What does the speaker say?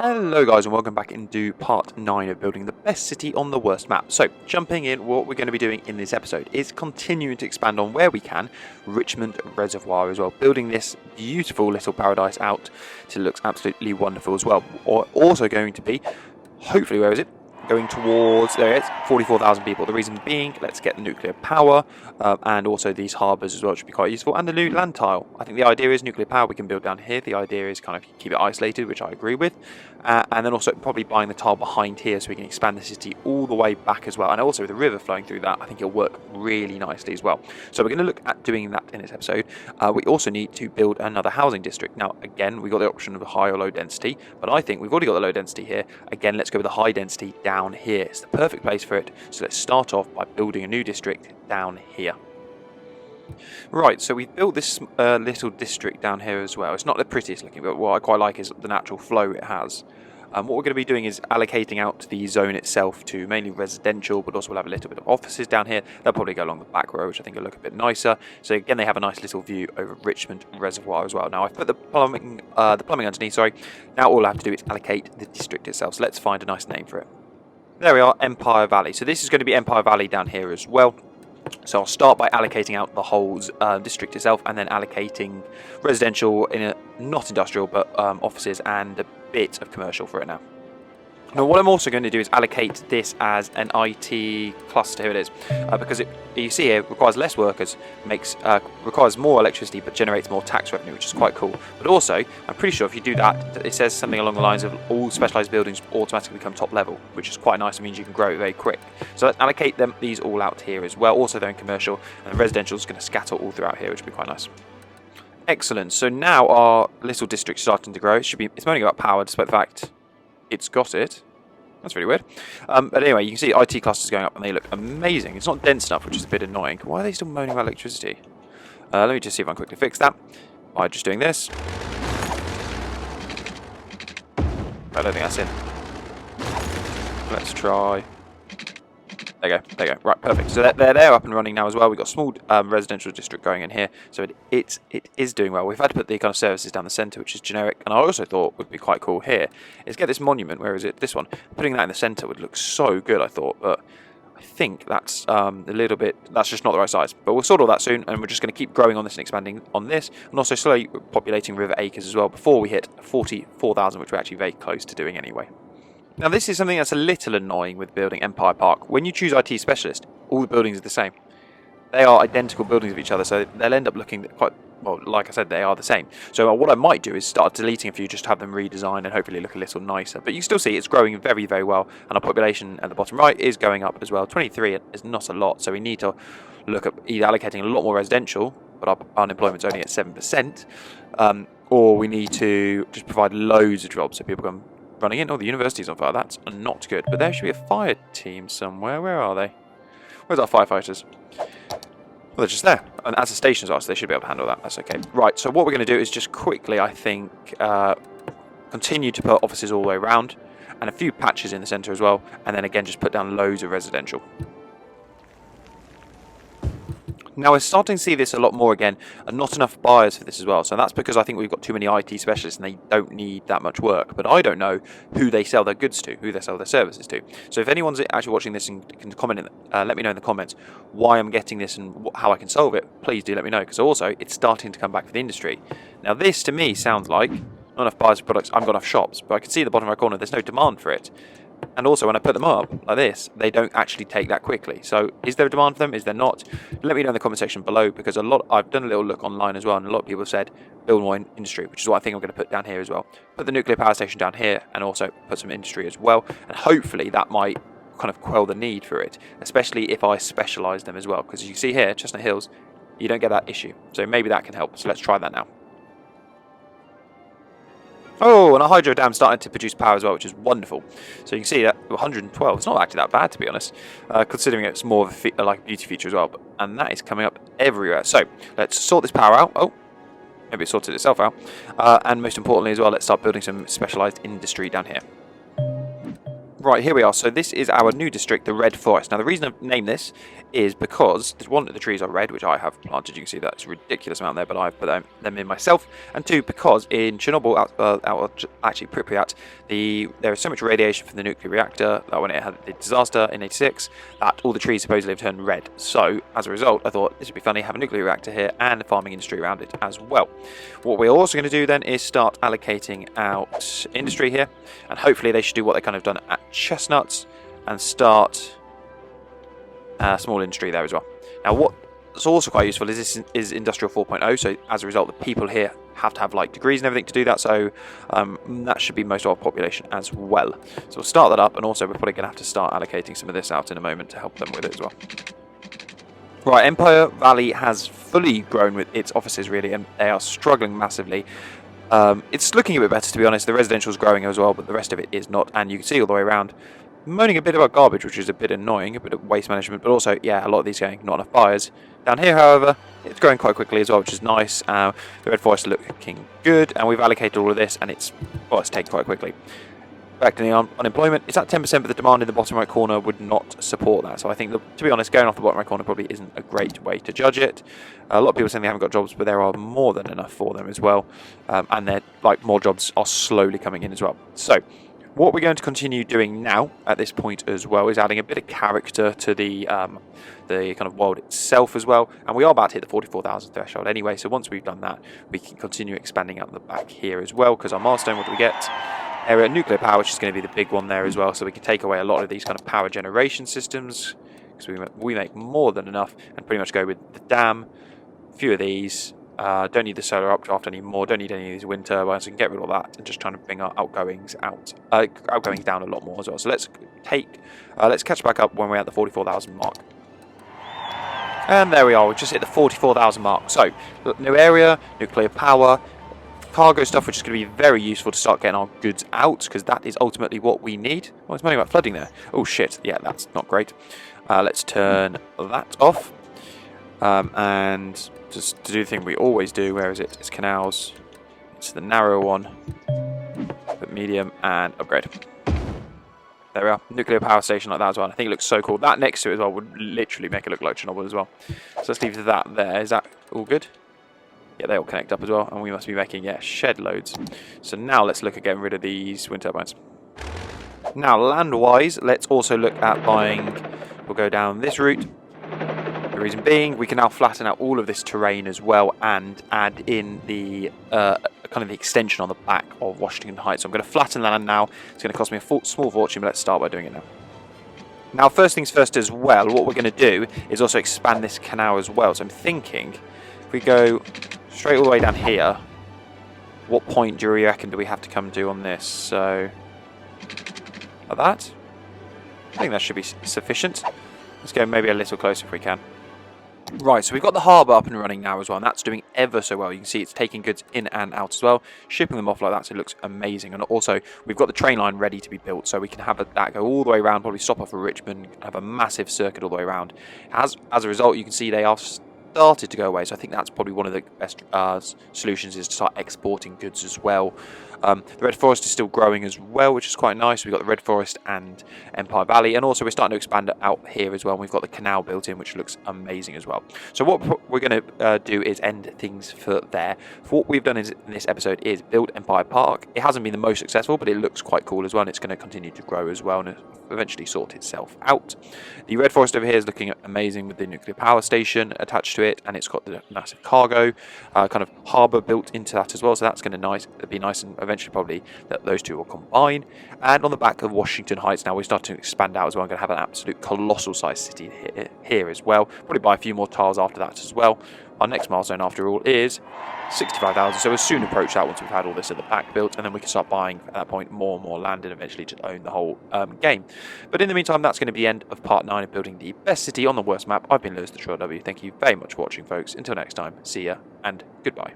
Hello guys and welcome back into part 9 of building the best city on the worst map. So jumping in, what we're going to be doing in this episode is continuing to expand on where we can Richmond Reservoir as well, building this beautiful little paradise out till it looks absolutely wonderful as well. Or also going to be, hopefully, where is it? Going towards, there it is, 44,000 people. The reason being, let's get the nuclear power and also these harbours as well, which should be quite useful, and the new land tile. I think the idea is nuclear power we can build down here. The idea is kind of keep it isolated, which I agree with, and then also probably buying the tile behind here so we can expand the city all the way back as well. And also with the river flowing through that, I think it'll work really nicely as well. So we're going to look at doing that in this episode. We also need to build another housing district. Now again, we've got the option of a high or low density, but I think we've already got the low density here. Again, let's go with the high density down here. It's the perfect place for it. So let's start off by building a new district down here. Right, so we've built this little district down here as well. It's not the prettiest looking, but what I quite like is the natural flow it has. What we're going to be doing is allocating out the zone itself to mainly residential, but also we'll have a little bit of offices down here. They'll probably go along the back row, which I think will look a bit nicer. So again, they have a nice little view over Richmond Reservoir as well. Now I've put the plumbing underneath. Sorry. Now all I have to do is allocate the district itself. So let's find a nice name for it. There we are, Empire Valley. So this is going to be Empire Valley down here as well. So I'll start by allocating out the whole district itself, and then allocating residential, not industrial, but offices and a bit of commercial for it now. Now what I'm also going to do is allocate this as an IT cluster. Here it is, because you see here, requires less workers, requires more electricity, but generates more tax revenue, which is quite cool. But also, I'm pretty sure if you do that, it says something along the lines of all specialised buildings automatically become top level, which is quite nice. It means you can grow very quick. So let's allocate these all out here as well. Also they're in commercial, and the residential is going to scatter all throughout here, which will be quite nice. Excellent. So now our little district's starting to grow. It's moaning about power, despite the fact it's got it. That's really weird. But anyway, you can see IT clusters going up and they look amazing. It's not dense enough, which is a bit annoying. Why are they still moaning about electricity? Let me just see if I can quickly fix that by just doing this. I don't think that's in. Let's try. There you go. There you go. Right, perfect. So they're up and running now as well. We've got a small residential district going in here. So it is doing well. We've had to put the kind of services down the centre, which is generic. And I also thought would be quite cool here is get this monument. Where is it? This one. Putting that in the centre would look so good, I thought. But I think that's a little bit, that's just not the right size. But we'll sort all that soon. And we're just going to keep growing on this and expanding on this. And also slowly populating River Acres as well before we hit 44,000, which we're actually very close to doing anyway. Now this is something that's a little annoying with building Empire Park. When you choose IT Specialist, all the buildings are the same. They are identical buildings of each other, so they'll end up looking quite, well, like I said, they are the same. So what I might do is start deleting a few just to have them redesigned and hopefully look a little nicer. But you can still see it's growing very, very well, and our population at the bottom right is going up as well. 23 is not a lot, so we need to look at either allocating a lot more residential, but our unemployment's only at 7%, or we need to just provide loads of jobs so people can running in. Oh, the university's on fire. That's not good. But there should be a fire team somewhere. Where are they? Where's our firefighters? Well, they're just there. And as the stations are, so they should be able to handle that. That's okay. Right, so what we're going to do is just quickly, I think, continue to put offices all the way around and a few patches in the centre as well. And then again, just put down loads of residential. Now we're starting to see this a lot more again, and not enough buyers for this as well. So that's because I think we've got too many IT specialists and they don't need that much work. But I don't know who they sell their goods to, who they sell their services to. So if anyone's actually watching this and can comment, let me know in the comments why I'm getting this and how I can solve it. Please do let me know, because also it's starting to come back for the industry. Now this to me sounds like not enough buyers for products. I haven't got enough shops, but I can see the bottom right corner. There's no demand for it. And also when I put them up like this, they don't actually take that quickly. So is there a demand for them? Is there not? Let me know in the comment section below, because I've done a little look online as well, and a lot of people said build more industry, which is what I think I'm going to put down here as well. Put the nuclear power station down here and also put some industry as well. And hopefully that might kind of quell the need for it, especially if I specialise them as well. Because as you see here, Chestnut Hills, you don't get that issue. So maybe that can help. So let's try that now. Oh, and our hydro dam's starting to produce power as well, which is wonderful. So you can see that 112. It's not actually that bad, to be honest, considering it's more of a like beauty feature as well. And that is coming up everywhere. So let's sort this power out. Oh, maybe it sorted itself out. And most importantly as well, let's start building some specialised industry down here. Right, here we are. So this is our new district, the Red Forest. Now, the reason I've named this is because, one, the trees are red, which I have planted. You can see that's a ridiculous amount there, but I've put them in myself. And two, because in Chernobyl, actually Pripyat, there is so much radiation from the nuclear reactor that when it had the disaster in '86, that all the trees supposedly have turned red. So, as a result, I thought this would be funny, have a nuclear reactor here and a farming industry around it as well. What we're also going to do then is start allocating out industry here, and hopefully they should do what they kind of done at Chestnuts and start a small industry there as well. Now, what's also quite useful is this is Industrial 4.0, so as a result, the people here have to have like degrees and everything to do that, so that should be most of our population as well. So we'll start that up, and also we're probably going to have to start allocating some of this out in a moment to help them with it as well. Right, Empire Valley has fully grown with its offices really, and they are struggling massively. It's looking a bit better, to be honest. The residential is growing as well, but the rest of it is not. And you can see all the way around, moaning a bit about garbage, which is a bit annoying, a bit of waste management, but also, yeah, a lot of these going, not enough buyers. Down here, however, it's growing quite quickly as well, which is nice. The Red Forest is looking good, and we've allocated all of this, and it's taken quite quickly. Back to the unemployment, it's at 10%, but the demand in the bottom right corner would not support that. So I think, to be honest, going off the bottom right corner probably isn't a great way to judge it. A lot of people saying they haven't got jobs, but there are more than enough for them as well. And more jobs are slowly coming in as well. So what we're going to continue doing now at this point as well is adding a bit of character to the kind of world itself as well. And we are about to hit the 44,000 threshold anyway. So once we've done that, we can continue expanding out the back here as well. Because our milestone, what do we get? Area nuclear power, which is going to be the big one there as well, so we can take away a lot of these kind of power generation systems, because we make more than enough, and pretty much go with the dam, a few of these, don't need the solar updraft anymore, don't need any of these wind turbines, so we can get rid of all that, and just trying to bring our outgoings down a lot more as well. So let's catch back up when we're at the 44,000 mark. And there we are, we've just hit the 44,000 mark. So, new area, nuclear power, cargo stuff, which is going to be very useful to start getting our goods out, because that is ultimately what we need. Oh, it's moaning about flooding there. Oh shit, yeah, that's not great. Let's turn that off. And just to do the thing we always do, where is it? It's canals. It's the narrow one. Put medium and upgrade. There we are. Nuclear power station like that as well. I think it looks so cool. That next to it as well would literally make it look like Chernobyl as well. So let's leave that there. Is that all good? Yeah, they all connect up as well, and we must be making, shed loads. So now let's look at getting rid of these wind turbines. Now, land-wise, let's also look at buying, we'll go down this route. The reason being, we can now flatten out all of this terrain as well, and add in the kind of the extension on the back of Washington Heights. So I'm going to flatten land now. It's going to cost me a small fortune, but let's start by doing it now. Now, first things first as well, what we're going to do is also expand this canal as well. So I'm thinking, if we go straight all the way down here, what point do you reckon do we have to come to on this? So, like that? I think that should be sufficient. Let's go maybe a little closer if we can. Right, so we've got the harbour up and running now as well, and that's doing ever so well. You can see it's taking goods in and out as well, shipping them off like that, so it looks amazing. And also, we've got the train line ready to be built, so we can have that go all the way around, probably stop off at Richmond, have a massive circuit all the way around. As a result, you can see they are started to go away, so I think that's probably one of the best solutions, is to start exporting goods as well. The Red Forest is still growing as well, which is quite nice. We've got the Red Forest and Empire Valley, and also we're starting to expand out here as well. And we've got the canal built in, which looks amazing as well. So what we're going to do is end things for there. For what we've done in this episode is build Empire Park. It hasn't been the most successful, but it looks quite cool as well, and it's going to continue to grow as well, and eventually sort itself out. The Red Forest over here is looking amazing with the nuclear power station attached to it, and it's got the massive cargo kind of harbour built into that as well, so that's going to be nice, and eventually probably that those two will combine. And on the back of Washington Heights now, we're starting to expand out as well. I'm going to have an absolute colossal size city here as well, probably buy a few more tiles after that as well. Our next milestone, after all, is 65,000, so we'll soon approach that once we've had all this at the back built, and then we can start buying at that point more and more land, and eventually to own the whole game. But in the meantime, that's going to be the end of part 9 of building the best city on the worst map. I've been Lewis the Trill W. Thank you very much for watching, folks. Until next time, see ya and goodbye.